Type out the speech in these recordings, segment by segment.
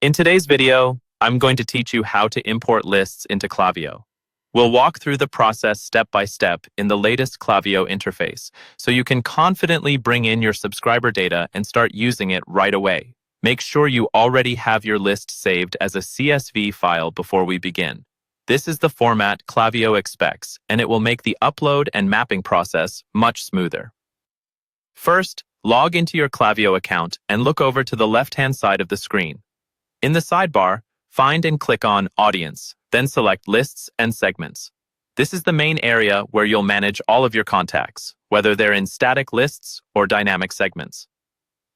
In today's video, I'm going to teach you how to import lists into Klaviyo. We'll walk through the process step by step in the latest Klaviyo interface, so you can confidently bring in your subscriber data and start using it right away. Make sure you already have your list saved as a CSV file before we begin. This is the format Klaviyo expects, and it will make the upload and mapping process much smoother. First, log into your Klaviyo account and look over to the left-hand side of the screen. In the sidebar, find and click on Audience, then select Lists and Segments. This is the main area where you'll manage all of your contacts, whether they're in static lists or dynamic segments.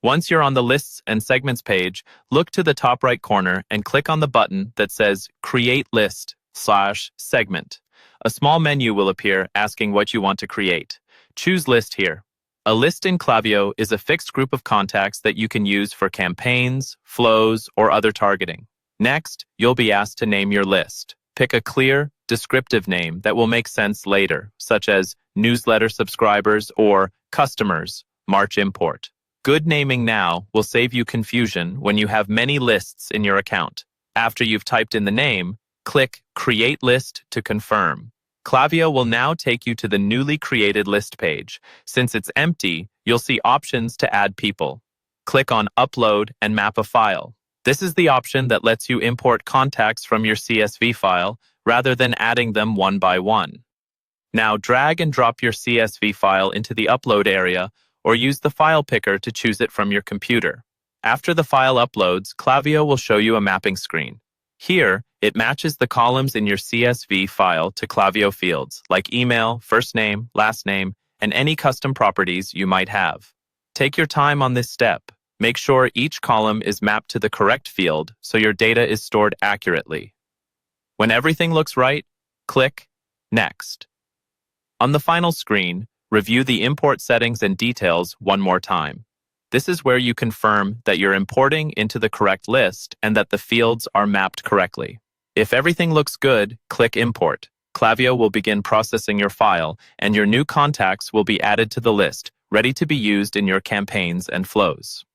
Once you're on the Lists and Segments page, look to the top right corner and click on the button that says Create List/Segment. A small menu will appear asking what you want to create. Choose List here. A list in Klaviyo is a fixed group of contacts that you can use for campaigns, flows, or other targeting. Next, you'll be asked to name your list. Pick a clear, descriptive name that will make sense later, such as newsletter subscribers or customers, March import. Good naming now will save you confusion when you have many lists in your account. After you've typed in the name, click Create List to confirm. Klaviyo will now take you to the newly created list page. Since it's empty, you'll see options to add people. Click on Upload and Map a File. This is the option that lets you import contacts from your CSV file rather than adding them one by one. Now drag and drop your CSV file into the upload area or use the file picker to choose it from your computer. After the file uploads, Klaviyo will show you a mapping screen. Here, it matches the columns in your CSV file to Klaviyo fields, like email, first name, last name, and any custom properties you might have. Take your time on this step. Make sure each column is mapped to the correct field so your data is stored accurately. When everything looks right, click Next. On the final screen, review the import settings and details one more time. This is where you confirm that you're importing into the correct list and that the fields are mapped correctly. If everything looks good, click Import. Klaviyo will begin processing your file, and your new contacts will be added to the list, ready to be used in your campaigns and flows.